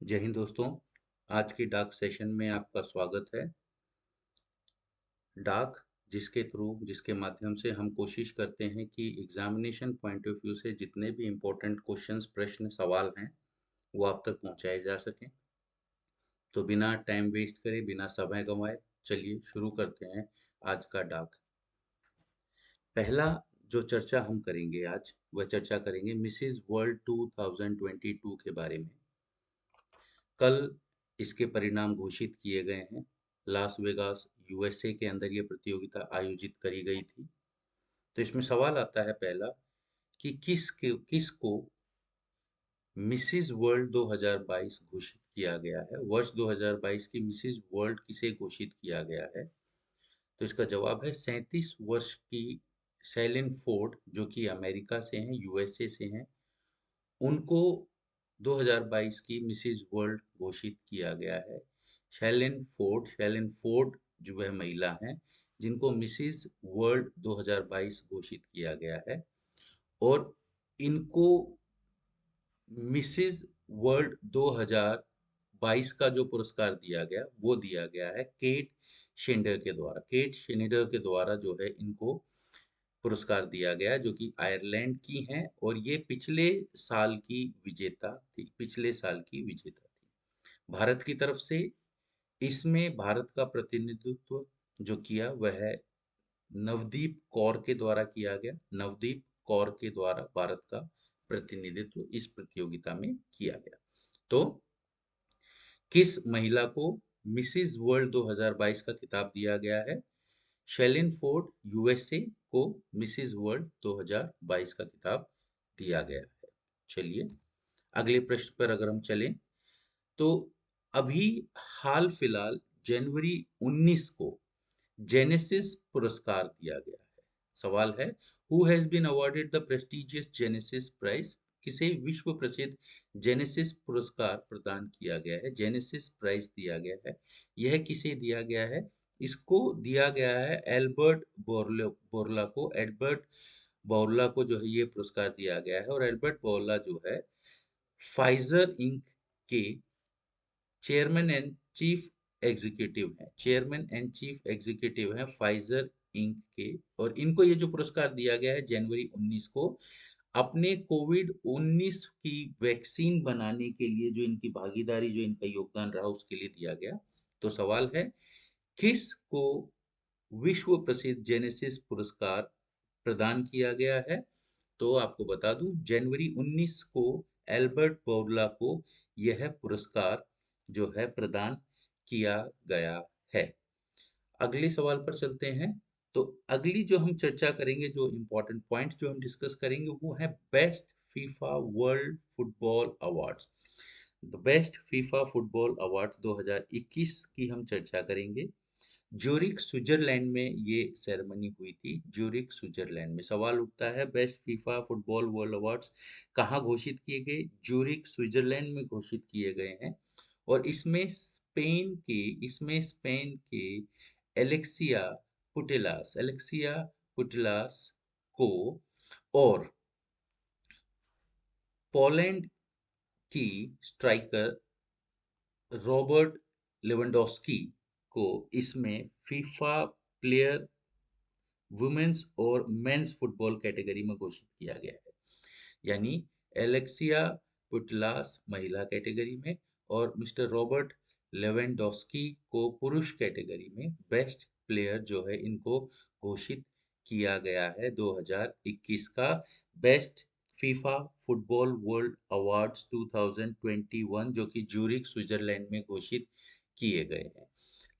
जय हिंद दोस्तों। आज के डाक सेशन में आपका स्वागत है। डाक जिसके माध्यम से हम कोशिश करते हैं कि एग्जामिनेशन पॉइंट ऑफ व्यू से जितने भी इम्पोर्टेंट क्वेश्चंस, प्रश्न, सवाल हैं वो आप तक पहुंचाए जा सकें। तो बिना टाइम वेस्ट करे, बिना समय गंवाए, चलिए शुरू करते हैं आज का डाक। पहला जो चर्चा हम करेंगे आज, वह चर्चा करेंगे मिसेस वर्ल्ड 2022 के बारे में। कल इसके परिणाम घोषित किए गए हैं। लास वेगास यूएसए के अंदर ये प्रतियोगिता आयोजित करी गई थी। तो इसमें सवाल आता है पहला कि किसको मिसेस वर्ल्ड 2022 घोषित किया गया है। वर्ष 2022 की मिसेस वर्ल्ड किसे घोषित किया गया है? तो इसका जवाब है 37 वर्ष की शैलिन फोर्ड, जो कि अमेरिका से हैं, यूएसए से हैं। उनको 2022 की मिसेस वर्ल्ड घोषित किया गया है। शैलिन फोर्ड जो वह महिला हैं जिनको मिसेस वर्ल्ड 2022 घोषित किया गया है। और इनको मिसेस वर्ल्ड 2022 का जो पुरस्कार दिया गया वो दिया गया है केट शेंडर के द्वारा जो है इनको पुरस्कार दिया गया, जो कि आयरलैंड की हैं और ये पिछले साल की विजेता थी। भारत की तरफ से इसमें भारत का प्रतिनिधित्व जो किया वह है नवदीप कौर के द्वारा किया गया। नवदीप कौर के द्वारा भारत का प्रतिनिधित्व इस प्रतियोगिता में किया गया। तो किस महिला को मिसेस वर्ल्ड 2022 का खिताब दिया गया है? शैलिन फोर्ड यूएसए को मिसेस वर्ल्ड 2022 का खिताब दिया गया है। चलिए अगले प्रश्न पर अगर हम चलें तो अभी हाल फिलहाल जनवरी 19 को जेनेसिस पुरस्कार दिया गया है। सवाल है who has been awarded the prestigious Genesis Prize? किसे विश्व प्रसिद्ध जेनेसिस पुरस्कार प्रदान किया गया है, जेनेसिस प्राइज दिया गया है? यह किसे दिया गया है? इसको दिया गया है एल्बर्ट बोरला को। एल्बर्ट बोरला को जो है ये पुरस्कार दिया गया है। और एल्बर्ट बोरला जो है फाइजर इंक के चेयरमैन एंड चीफ एग्जीक्यूटिव हैं फाइजर इंक के। और इनको ये जो पुरस्कार दिया गया है जनवरी 19 को अपने कोविड-19 की वैक्सीन बनाने के लिए जो इनकी भागीदारी, जो इनका योगदान रहा उसके लिए दिया गया। तो सवाल है किस को विश्व प्रसिद्ध जेनेसिस पुरस्कार प्रदान किया गया है? तो आपको बता दूं जनवरी 19 को एल्बर्ट बोरला को यह पुरस्कार जो है प्रदान किया गया है। अगले सवाल पर चलते हैं। तो अगली जो हम चर्चा करेंगे, जो इम्पोर्टेंट पॉइंट जो हम डिस्कस करेंगे वो है best FIFA world football awards. The best FIFA football awards 2021 की हम चर्चा करेंगे। ज्यूरिख स्विट्जरलैंड में ये सेरेमनी हुई थी। ज्यूरिख स्विट्जरलैंड में सवाल उठता है best FIFA football world awards कहाँ घोषित किए गए? ज्यूरिख स्विट्जरलैंड में घोषित किए गए हैं। और इसमें स्पेन के एलेक्सिया पुटेलास को और पोलैंड की स्ट्राइकर रॉबर्ट लेवेंडोस्की को इसमें फीफा प्लेयर वुमेन्स और मेंस फुटबॉल कैटेगरी में घोषित किया गया है। यानी एलेक्सिया पुटलास महिला कैटेगरी में और मिस्टर रॉबर्ट लेवेंडोस्की को पुरुष कैटेगरी में बेस्ट प्लेयर जो है इनको घोषित किया गया है 2021 का best FIFA football world awards 2021, जो कि ज्यूरिख स्विट्जरलैंड में घोषित किए गए हैं।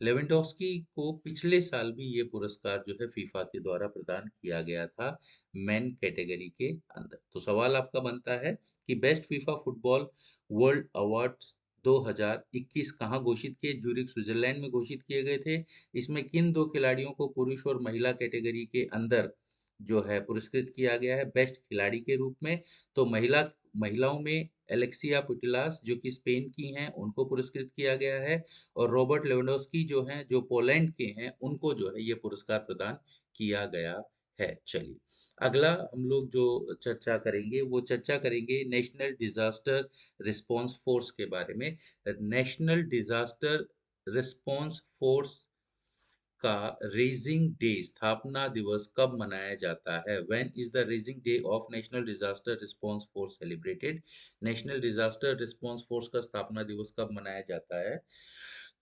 लेवेंडोस्की को पिछले साल भी ये पुरस्कार जो है फीफा के द्वारा प्रदान किया गया था मेन कैटेगरी के अंदर। तो सवाल आपका बनता है कि best FIFA football world awards 2021 कहाँ घोषित किए? ज्यूरिख स्विट्जरलैंड में घोषित किए गए थे। इसमें किन दो खिलाड़ियों को पुरुष और महिला कैटेगरी के अंदर जो है पुरस्कृत किया गया है बेस्ट खिलाड़ी के रूप में? तो महिलाओं में एलेक्सिया पुटिलास जो कि स्पेन की हैं उनको पुरस्कृत किया गया है। और रॉबर्ट लेवेंडोस्की जो हैं, जो पोलैंड के हैं, उनको जो है ये पुरस्कार प्रदान किया गया है। चलिए, अगला हम लोग जो चर्चा करेंगे वो चर्चा करेंगे नेशनल डिजास्टर रिस्पांस फोर्स के बारे में। नेशनल डिजास्टर रिस्पांस फोर्स का रेजिंग डे, स्थापना दिवस कब मनाया जाता है? When is the raising day of national disaster response force celebrated? National disaster response force का स्थापना दिवस कब मनाया जाता है?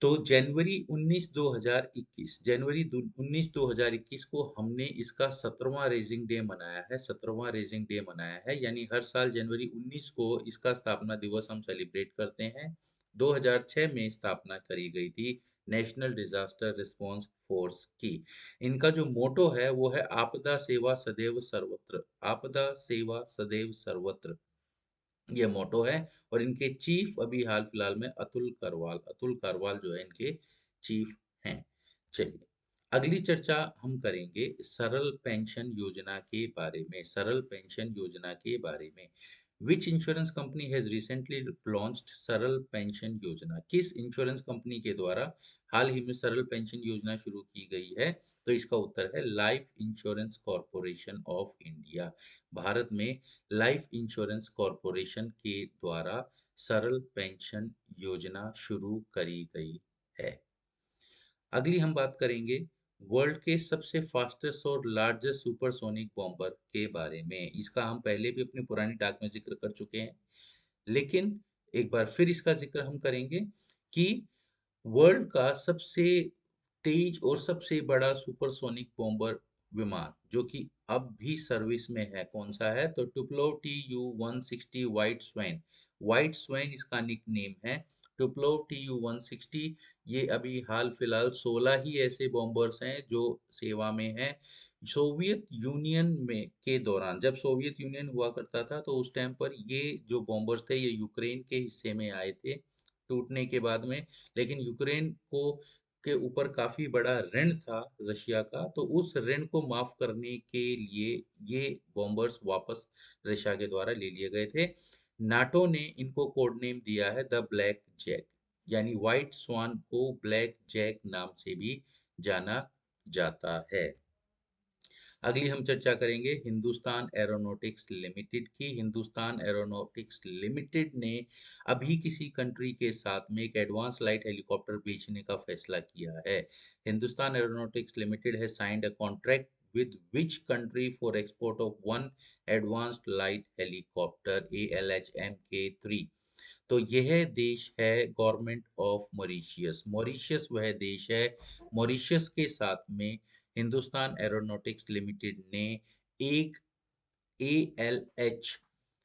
तो जनवरी 19 2021, जनवरी 19 2021 को हमने इसका 17वां रेजिंग डे मनाया है। 17वां रेजिंग डे मनाया है, यानी हर साल जनवरी 19 को इसका स्थापना दिवस हम सेलिब्रेट करते हैं। 2006 में स्थापना करी गई थी नेशनल डिजास्टर रिस्पांस फोर्स की। इनका जो मोटो है वो है आपदा सेवा सदैव सर्वत्र। आपदा सेवा सदैव सर्वत्र, ये मोटो है। और इनके चीफ अभी हाल फिलहाल में अतुल करवाल जो है इनके चीफ हैं। चलिए, अगली चर्चा हम करेंगे सरल पेंशन योजना के बारे में। सरल पेंशन योजना के बारे में, which insurance company has recently launched सरल पेंशन योजना? किस इंश्योरेंस कंपनी के द्वारा हाल ही में सरल पेंशन योजना शुरू की गई है? तो इसका उत्तर है life insurance corporation of India. Bharat में लाइफ इंश्योरेंस कॉरपोरेशन के द्वारा सरल पेंशन योजना शुरू करी गई है। अगली हम बात करेंगे वर्ल्ड के सबसे फास्टेस्ट और लार्जेस्ट सुपरसोनिक बॉम्बर के बारे में। इसका हम पहले भी अपनी पुरानी डाक में जिक्र कर चुके हैं, लेकिन एक बार फिर इसका जिक्र हम करेंगे कि वर्ल्ड का सबसे तेज और सबसे बड़ा सुपरसोनिक बॉम्बर विमान जो कि अब भी सर्विस में है, कौन सा है? तो टुप्लो TU-160 white swan. White swan इसका निक नेम है। टुप्लो TU-160, ये अभी हाल फिलहाल 16 ही ऐसे बॉम्बर्स हैं जो सेवा में हैं। सोवियत यूनियन में के दौरान, जब सोवियत यूनियन हुआ करता था, तो उस टाइम पर ये जो बॉम्बर्स थे ये यूक्रेन के हिस्से में आए थे टूटने के बाद में। लेकिन यूक्रेन को के ऊपर काफी बड़ा ऋण था रशिया का, तो उस ऋण को माफ करने के लिए ये बॉम्बर्स वापस रशिया के द्वारा ले लिए गए थे। नाटो ने इनको कोड नेम दिया है द ब्लैक जैक, यानी व्हाइट स्वान को ब्लैक जैक नाम से भी जाना जाता है। अगली हम चर्चा करेंगे हिंदुस्तान एरोनॉटिक्स लिमिटेड की। हिंदुस्तान एरोनॉटिक्स लिमिटेड ने अभी किसी कंट्री के साथ में एक एडवांस लाइट हेलीकॉप्टर बेचने का फैसला किया है। हिंदुस्तान एरोनॉटिक्स लिमिटेड है signed a contract with which country for export of one advanced light helicopter ALHMK3? तो यह देश है गवर्नमेंट ऑफ मॉरिशियस। मॉरिशियस वह देश है, मॉरिशियस के साथ में हिंदुस्तान एरोनॉटिक्स लिमिटेड ने एक ALH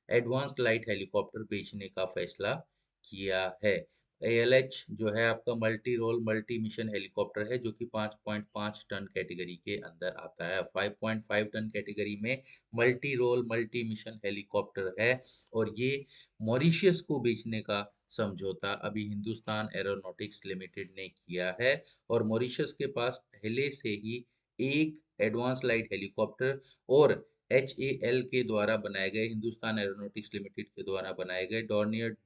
एडवांस्ड लाइट हेलीकॉप्टर बेचने का फैसला किया है। ALH जो है आपका multi role multi mission helicopter है, जो कि 5.5 टन कैटेगरी के अंदर आता है। 5.5 टन कैटेगरी में multi role multi mission helicopter है, और ये मॉरिशियस को बेचने का समझौता अभी हिंदुस्तान एरोनॉटिक्स लिमिटेड ने किया है। और मॉरिशस के पास पहले से ही एक एडवांस लाइट हेलीकॉप्टर और HAL के द्वारा बनाए गए, हिंदुस्तान एरोनॉटिक्स लिमिटेड के द्वारा बनाए गए डॉर्नियर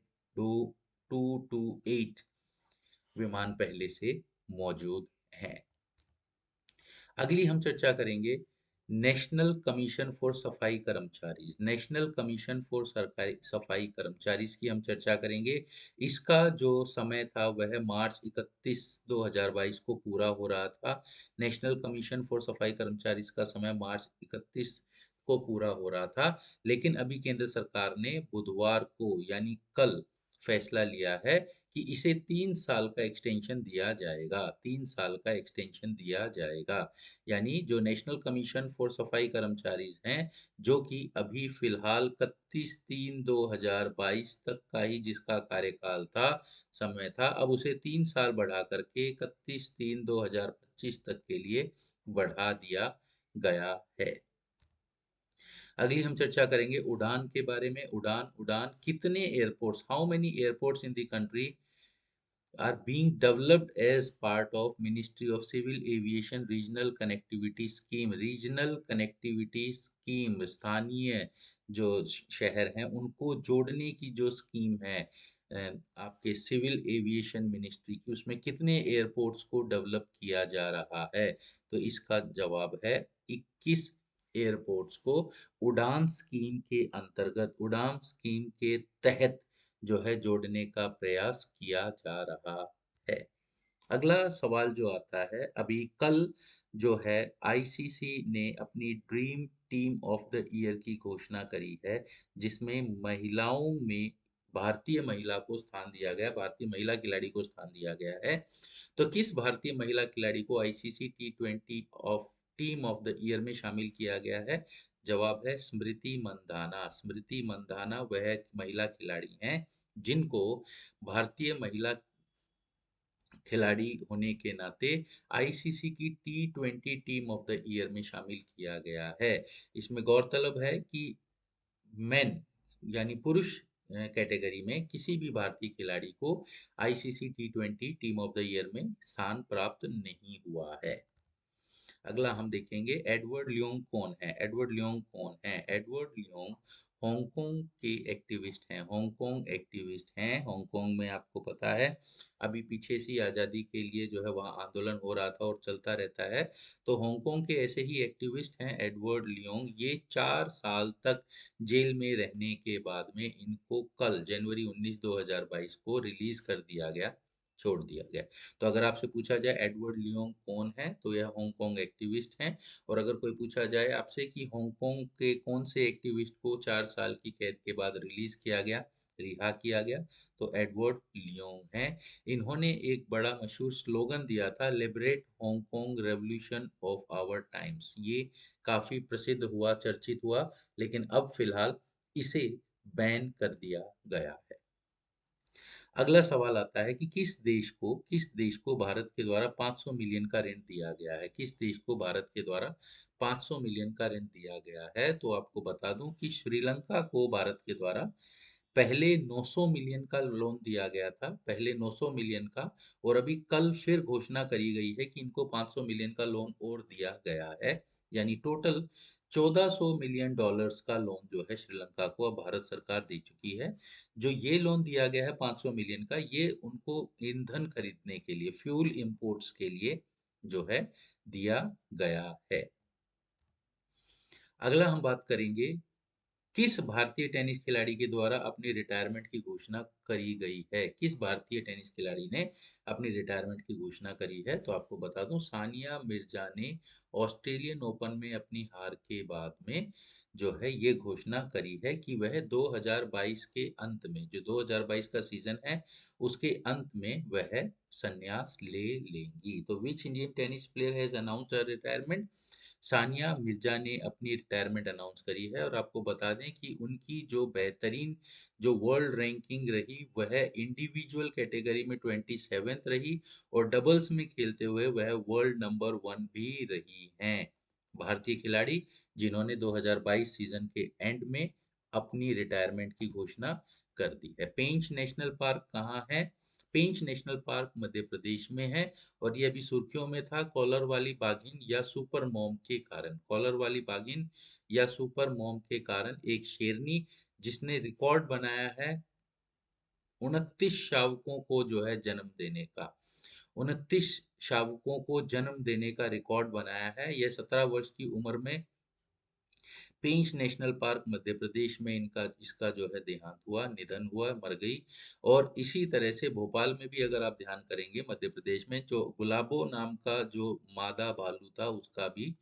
228 विमान पहले से मौजूद हैं। अगली हम चर्चा करेंगे नेशनल कमीशन फॉर सफाई कर्मचारी। नेशनल कमीशन फॉर सरकारी सफाई कर्मचारी की हम चर्चा करेंगे। इसका जो समय था वह मार्च 31 2022 को पूरा हो रहा था। नेशनल कमीशन फॉर सफाई कर्मचारी का समय मार्च 31 को पूरा हो रहा था, लेकिन अभी केंद्र सरकार ने बुधवार को यानी कल फैसला लिया है कि इसे 3 साल का एक्सटेंशन दिया जाएगा। 3 साल का एक्सटेंशन दिया जाएगा, यानी जो नेशनल कमीशन फॉर सफाई कर्मचारी हैं, जो कि अभी फिलहाल 31/3/2022 तक का ही जिसका कार्यकाल था, समय था, अब उसे 3 साल बढ़ा करके 31/3/2025 तक के लिए बढ़ा दिया गया है। अगली हम चर्चा करेंगे उड़ान के बारे में। उड़ान उड़ान कितने airports, how many airports in the country are being developed as part of Ministry of Civil Aviation Regional Connectivity Scheme। Regional Connectivity Scheme, स्थानीय जो शहर हैं उनको जोड़ने की जो स्कीम है आपके सिविल एविएशन मिनिस्ट्री की, उसमें कितने एयरपोर्ट्स को डेवलप किया जा रहा है? तो इसका जवाब है 21 एयरपोर्ट्स को उड़ान स्कीम के अंतर्गत, उड़ान स्कीम के तहत जो है जोड़ने का प्रयास किया जा रहा है। अगला सवाल जो आता है, अभी कल जो है आईसीसी ने अपनी dream team of the year की घोषणा करी है, जिसमें महिलाओं में भारतीय महिला को स्थान दिया गया, भारतीय महिला खिलाड़ी को स्थान दिया गया है। तो किस भारतीय महिला खिलाड़ी को ICC T20 of team of the year में शामिल किया गया है? जवाब है स्मृति मंधाना। स्मृति मंधाना वह महिला खिलाड़ी हैं जिनको भारतीय महिला खिलाड़ी होने के नाते आईसीसी की T20 team of the year में शामिल किया गया है। इसमें गौरतलब है कि मेन यानी पुरुष कैटेगरी में किसी भी भारतीय खिलाड़ी को ICC T20 team of the year में स्थान प्राप्त नहीं हुआ है। अगला हम देखेंगे एडवर्ड लियोंग कौन है। एडवर्ड लियोंग कौन है? एडवर्ड लियोंग हांगकांग के एक्टिविस्ट हैं। हांगकांग एक्टिविस्ट हैं। हांगकांग में आपको पता है अभी पीछे से आज़ादी के लिए जो है वहाँ आंदोलन हो रहा था और चलता रहता है। तो हांगकांग के ऐसे ही एक्टिविस्ट हैं एडवर्ड लियोंग। ये 4 साल तक जेल में रहने के बाद में इनको कल जनवरी 19 2022 को रिलीज कर दिया गया, छोड़ दिया गया। तो अगर आपसे पूछा जाए एडवर्ड लियोंग कौन है, तो यह हांगकांग एक्टिविस्ट हैं। और अगर कोई पूछा जाए आपसे कि हांगकांग के कौन से एक्टिविस्ट को 4 साल की कैद के बाद रिलीज किया गया, रिहा किया गया, तो एडवर्ड लियोंग हैं। इन्होंने एक बड़ा मशहूर स्लोगन दिया था, liberate Hong Kong revolution of our times. ये काफी प्रसिद्ध हुआ, चर्चित हुआ, लेकिन अब फिलहाल इसे बैन कर दिया गया है। अगला सवाल आता है कि किस देश को भारत के द्वारा 500 मिलियन का ऋण दिया गया है? किस देश को भारत के द्वारा 500 मिलियन का ऋण दिया गया है? तो आपको बता दूं कि श्रीलंका को भारत के द्वारा पहले 900 मिलियन का लोन दिया गया था, पहले 900 मिलियन का, और अभी कल फिर घोषणा करी गई है कि इनको 500 मिलियन का लोन और दिया गया है। यानी टोटल 1400 मिलियन डॉलर्स का लोन जो है श्रीलंका को अब भारत सरकार दे चुकी है। जो ये लोन दिया गया है 500 मिलियन का, ये उनको ईंधन खरीदने के लिए, फ्यूल इंपोर्ट्स के लिए जो है दिया गया है। अगला हम बात करेंगे किस भारतीय टेनिस खिलाड़ी के द्वारा अपनी रिटायरमेंट की घोषणा करी गई है? किस भारतीय टेनिस खिलाड़ी ने अपनी रिटायरमेंट की घोषणा करी है? तो आपको बता दूं सानिया मिर्जा ने ऑस्ट्रेलियन ओपन में अपनी हार के बाद में जो है ये घोषणा करी है कि वह 2022 के अंत में, जो 2022 का सीजन है उसके अंत में वह संन्यास ले लेंगी। तो which Indian tennis player has announced her retirement? Sania Mirza ने अपनी रिटायरमेंट अनाउंस करी है। और आपको बता दें कि उनकी जो बेहतरीन जो वर्ल्ड रैंकिंग रही वह इंडिविजुअल कैटेगरी में 27th रही, और डबल्स में खेलते हुए वह वर्ल्ड नंबर 1 भी रही हैं। भारतीय खिलाड़ी जिन्होंने 2022 सीजन के एंड में अपनी रिटायरमेंट की घोषणा कर दी है। पेंच नेशनल पार्क कहाँ है? पेंच नेशनल पार्क मध्य प्रदेश में है, और ये अभी सुर्खियों में था कॉलर वाली बाघिन या सुपर मॉम के कारण। कॉलर वाली बाघिन या सुपर मॉम के कारण एक शेरनी जिसने रिकॉर्ड बनाया है 29 शावकों को जो है जन्म देने का, 29 शावकों को जन्म देने का रिकॉर्ड बनाया है। यह 17 वर्ष की उम्र में पेंच नेशनल पार्क मध्य प्रदेश में इनका इसका जो है देहांत हुआ, निधन हुआ, मर गई। और इसी तरह से भोपाल में भी अगर आप ध्यान करेंगे मध्य प्रदेश में, जो गुलाबो नाम का जो मादा भालू था उसका भी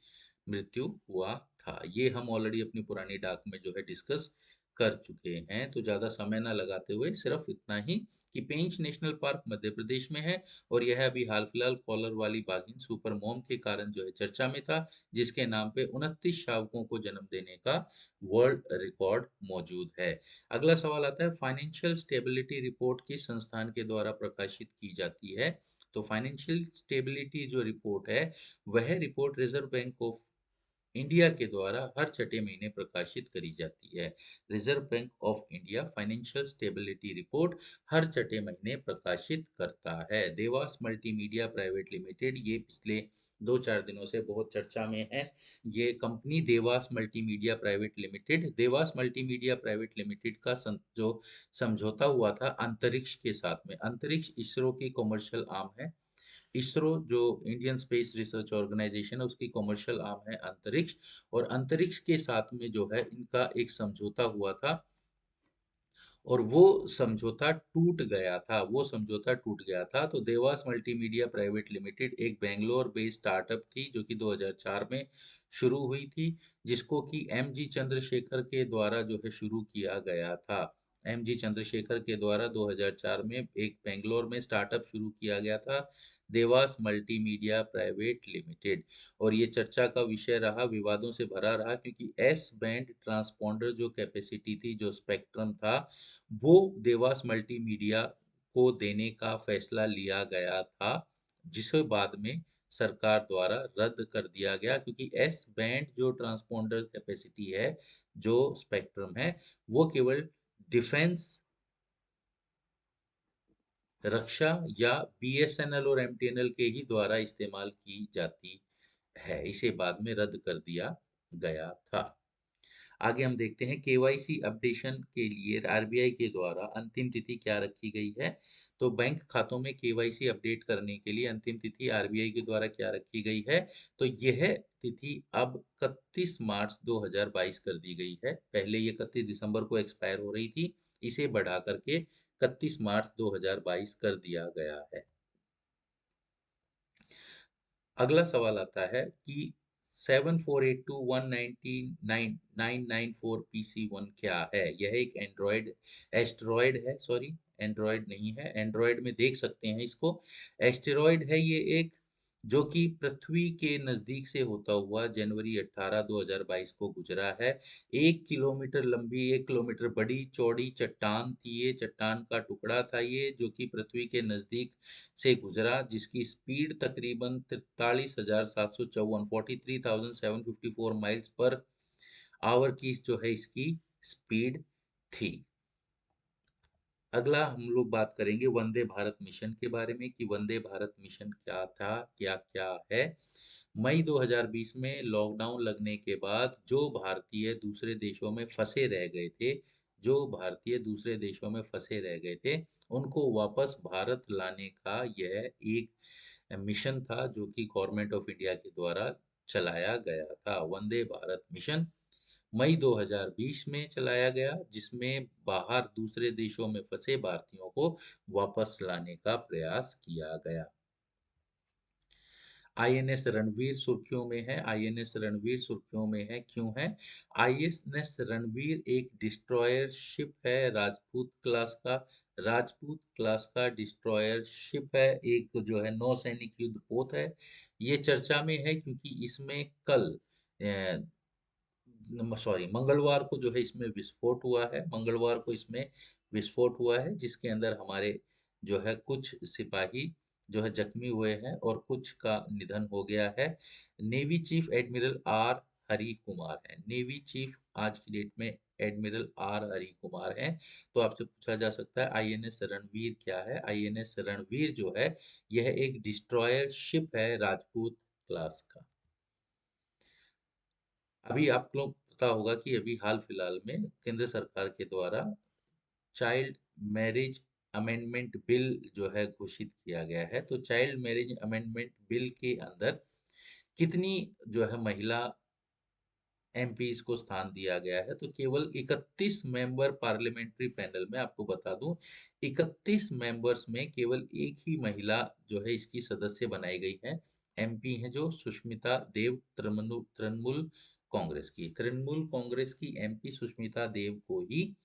मृत्यु हुआ था। ये हम ऑलरेडी अपनी पुरानी डाक में जो है डिस्कस कर चुके हैं। तो ज़्यादा समय ना लगाते हुए सिर्फ इतना ही कि पेंच नेशनल पार्क मध्य प्रदेश में है, और यह अभी हाल फिलहाल कॉलर वाली बाघिन सुपर मॉम के कारण जो है चर्चा में था, जिसके नाम पे 29 शावकों को जन्म देने का वर्ल्ड रिकॉर्ड मौजूद है। अगला सवाल आता है फाइनेंशियल स्टेबिलिटी रिपोर्ट किस संस्थान के द्वारा प्रकाशित की जाती है? तो फाइनेंशियल स्टेबिलिटी जो रिपोर्ट है वह report Reserve Bank of India के द्वारा हर छठे महीने प्रकाशित करी जाती है। Reserve Bank of India financial stability report हर छठे महीने प्रकाशित करता है। देवास मल्टीमीडिया प्राइवेट लिमिटेड ये पिछले 2-4 दिनों से बहुत चर्चा में है। ये company Dewas multimedia private limited, Dewas multimedia private limited का जो समझौता हुआ था अंतरिक्ष के साथ में, अंतरिक्ष इसरो की कॉमर्शियल आर्म है, इसरो जो इंडियन स्पेस रिसर्च ऑर्गेनाइजेशन है उसकी कॉमर्शियल आर्म है अंतरिक्ष। और अंतरिक्ष के साथ में जो है इनका एक समझौता हुआ था, और वो समझौता टूट गया था। तो देवास मल्टीमीडिया प्राइवेट लिमिटेड एक बेंगलोर बेस्ड स्टार्टअप थी जो कि 2004 में शुरू हुई थी, जिसको कि एम जी चंद्रशेखर के द्वारा जो है शुरू किया गया था। एम जी चंद्रशेखर के द्वारा 2004 में एक बेंगलोर में स्टार्टअप शुरू किया गया था, देवास मल्टीमीडिया प्राइवेट लिमिटेड। और ये चर्चा का विषय रहा, विवादों से भरा रहा, क्योंकि एस बैंड ट्रांसपॉन्डर जो कैपेसिटी थी, जो स्पेक्ट्रम था, वो देवास मल्टीमीडिया को देने का फैसला लिया गया था, जिसे बाद में सरकार द्वारा रद्द कर दिया गया, क्योंकि एस बैंड जो ट्रांसपोंडर कैपेसिटी है, जो स्पेक्ट्रम है, वो केवल डिफेंस, रक्षा या बीएसएनएल और एमटीएनएल के ही द्वारा इस्तेमाल की जाती है। इसे बाद में रद्द कर दिया गया था। आगे हम देखते हैं केवाईसी अपडेशन के लिए आरबीआई के द्वारा अंतिम तिथि क्या रखी गई है। तो बैंक खातों में केवाईसी अपडेट करने के लिए अंतिम तिथि आरबीआई के द्वारा क्या रखी गई है। तो यह तिथि अब 31 मार्च 2022 कर दी गई है। पहले ये 31 दिसंबर को एक्सपायर हो रही थी, इसे बढ़ा करके 31 मार्च 2022 कर दिया गया है। अगला सवाल आता है कि 7482199994 PC1 क्या है। यह एक एस्टेरॉयड है, सॉरी, एंड्रॉयड नहीं है, एंड्रॉयड में देख सकते हैं इसको। एस्टेरॉयड है ये एक, जो कि पृथ्वी के नजदीक से होता हुआ जनवरी 18 2022 को गुजरा है। 1 किलोमीटर लंबी, 1 किलोमीटर बड़ी चौड़ी चट्टान थी ये, चट्टान का टुकड़ा था ये, जो कि पृथ्वी के नजदीक से गुजरा, जिसकी स्पीड तकरीबन 43,754 43,754 माइल्स पर आवर की जो है इसकी स्पीड थी। अगला हम लोग बात करेंगे वंदे भारत मिशन के बारे में, कि वंदे भारत मिशन क्या था, क्या क्या है। मई 2020 में लॉकडाउन लगने के बाद जो भारतीय दूसरे देशों में फंसे रह गए थे, उनको वापस भारत लाने का यह एक मिशन था, जो कि गवर्नमेंट ऑफ इंडिया के द्वारा चलाया गया था। वंदे भारत मिशन मई 2020 में चलाया गया, जिसमें बाहर दूसरे देशों में फंसे भारतीयों को वापस लाने का प्रयास किया गया। आईएनएस रणवीर सुर्खियों में है। आईएनएस रणवीर सुर्खियों में है, क्यों है? आईएनएस रणवीर एक डिस्ट्रॉयर शिप है, राजपूत क्लास का। राजपूत क्लास का डिस्ट्रॉयर शिप है, एक जो है नौसैनिक युद्ध पोत है। ये चर्चा में है क्योंकि इसमें कल सॉरी मंगलवार को जो है इसमें विस्फोट हुआ है। मंगलवार को इसमें विस्फोट हुआ है, जिसके अंदर हमारे जो है कुछ सिपाही जो है जख्मी हुए हैं और कुछ का निधन हो गया है। Navy chief admiral R Hari Kumar है। नेवी चीफ आज की डेट में एडमिरल आर हरि कुमार हैं। तो आपसे पूछा जा सकता है आईएनएस रणवीर क्या है। आईएनएस रणवीर जो है यह एक डिस्ट्रॉयर शिप है, राजपूत क्लास का। अभी आप लोग पता होगा कि अभी हाल फिलहाल में केंद्र सरकार के द्वारा चाइल्ड मैरिज अमेंडमेंट बिल जो है घोषित किया गया है। तो चाइल्ड मैरिज अमेंडमेंट बिल के अंदर कितनी जो है महिला एमपीज को स्थान दिया गया है। तो केवल 31 मेंबर पार्लियामेंट्री पैनल में, आपको बता दूं, 31 मेंबर्स में केवल एक ही महिला जो है इसकी सदस्य बनाई गई है। एमपी हैं जो सुष्मिता देव, तृणमूल कांग्रेस की एमपी सुष्मिता देव को ही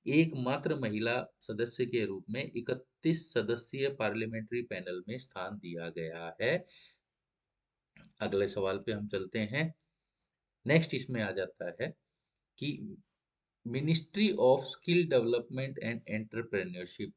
एकमात्र महिला सदस्य के रूप में 31 सदस्यीय पार्लियामेंट्री पैनल में स्थान दिया गया है। अगले सवाल पे हम चलते हैं। नेक्स्ट इसमें आ जाता है कि ministry of skill development and entrepreneurship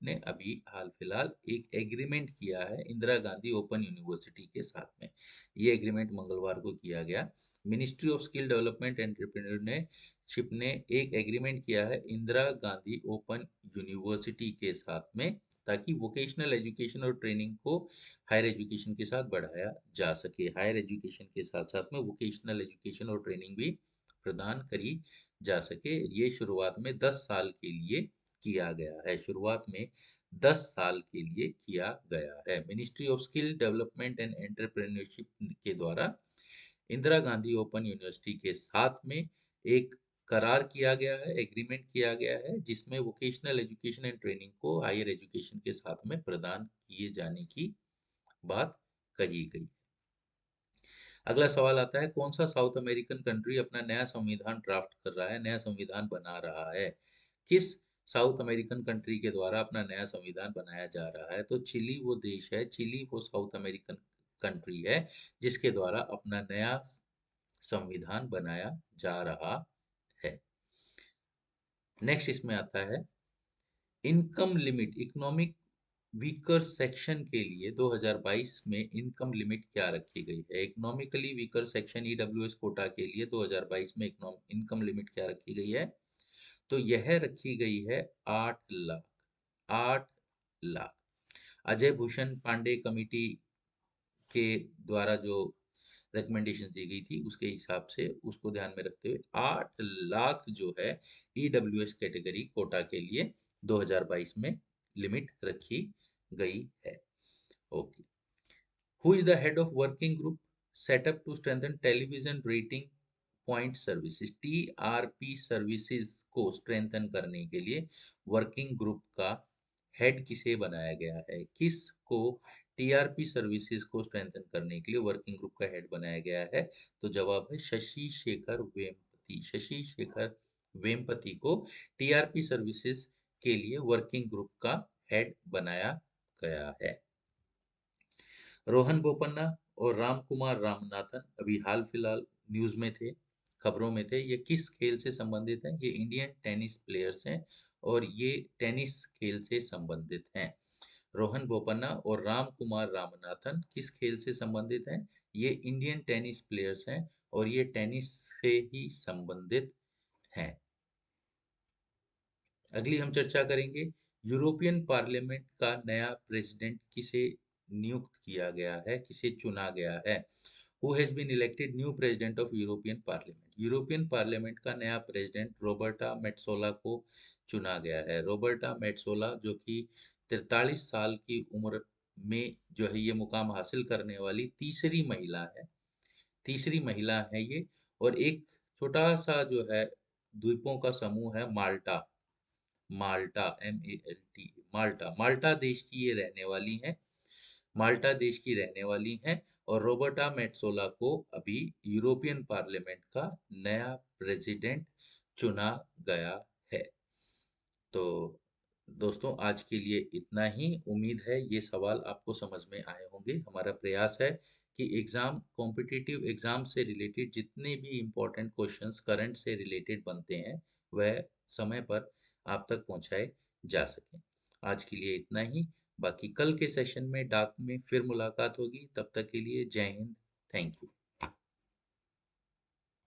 ने अभी हाल फिलहाल एक एग्रीमेंट किया है इंदिरा गांधी ओपन यूनिवर्सिटी के साथ में। ये एग्रीमेंट मंगलवार को किया गया। Ministry of skill development entrepreneurship ने एक एग्रीमेंट किया है इंदिरा गांधी ओपन यूनिवर्सिटी के साथ में, ताकि वोकेशनल एजुकेशन और ट्रेनिंग को हायर एजुकेशन के साथ बढ़ाया जा सके। हायर एजुकेशन के साथ साथ में वोकेशनल एजुकेशन और ट्रेनिंग भी प्रदान करी जा सके। ये शुरुआत में 10 साल के लिए किया गया है। शुरुआत में 10 साल के लिए किया गया है। Ministry of skill development and entrepreneurship के द्वारा इंदिरा गांधी ओपन यूनिवर्सिटी के साथ में एक करार किया गया है, एग्रीमेंट किया गया है, जिसमें वोकेशनल एजुकेशन एंड ट्रेनिंग को हायर एजुकेशन के साथ में प्रदान किए जाने की बात कही गई। अगला सवाल आता है, कौन सा साउथ अमेरिकन कंट्री अपना नया संविधान ड्राफ्ट कर रहा है, नया संविधान बना रहा है? किस साउथ अमेरिकन कंट्री के द्वारा अपना नया संविधान बनाया जा रहा है? तो चिली वो देश है, चिली वो साउथ अमेरिकन कंट्री है जिसके द्वारा अपना नया संविधान बनाया जा रहा है। नेक्स्ट इसमें आता है, income limit economic weaker section के लिए 2022 में इनकम लिमिट क्या रखी गई है? Economically weaker section EWS quota के लिए 2022 में इनकम लिमिट क्या रखी गई है? तो यह रखी गई है 8 लाख। 8 लाख। अजय भूषण पांडे कमेटी के द्वारा जो रिकमेंडेशन दी गई थी उसके हिसाब से उसको ध्यान में रखते हुए 8 लाख जो है ईडब्ल्यूएस कैटेगरी कोटा के लिए 2022 में लिमिट रखी गई है। Okay. Who is the head of working group set up to strengthen television rating point services? TRP services को स्ट्रेंथन करने के लिए वर्किंग ग्रुप का हेड किसे बनाया गया है? किस को टीआरपी सर्विसेज को स्ट्रेंथन करने के लिए वर्किंग ग्रुप का हेड बनाया गया है? तो जवाब है शशि शेखर वेम्पति। शशि शेखर वेम्पति को टीआरपी सर्विसेज के लिए वर्किंग ग्रुप का हेड बनाया गया है। रोहन बोपन्ना और राम कुमार रामनाथन अभी हाल फिलहाल न्यूज में थे, खबरों में थे। ये किस खेल से संबंधित हैं? ये इंडियन टेनिस प्लेयर्स हैं और ये टेनिस खेल से संबंधित हैं। रोहन बोपन्ना और राम कुमार रामनाथन किस खेल से संबंधित हैं? ये इंडियन टेनिस प्लेयर्स हैं और ये टेनिस से ही संबंधित हैं। अगली हम चर्चा करेंगे, यूरोपियन पार्लियामेंट का नया प्रेसिडेंट किसे नियुक्त किया गया है, किसे चुना गया है? Who has been elected new president of European Parliament? European Parliament का नया प्रेसिडेंट रोबर्टा मेट्सोला को चुना गया है। रोबर्टा मेट्सोला जो कि 43 साल की उम्र में जो है ये मुकाम हासिल करने वाली तीसरी महिला है। तीसरी महिला है ये। और एक छोटा सा जो है द्वीपों का समूह है माल्टा। माल्टा, MALT, माल्टा, माल्टा देश की ये रहने वाली हैं। माल्टा देश की रहने वाली हैं और रोबर्टा मेट्सोला को अभी यूरोपियन पार्लियामेंट का नया प्रेसिडेंट चुना गया है। तो दोस्तों आज के लिए इतना ही। उम्मीद है ये सवाल आपको समझ में आए होंगे। हमारा प्रयास है कि एग्जाम, कॉम्पिटिटिव एग्जाम से रिलेटेड जितने भी इम्पोर्टेंट क्वेश्चंस करंट से रिलेटेड बनते हैं वह समय पर आप तक पहुंचाए जा सकें। आज के लिए इतना ही। बाकी कल के सेशन में डाक में फिर मुलाकात होगी। तब तक के लिए जय हिंद। Thank you.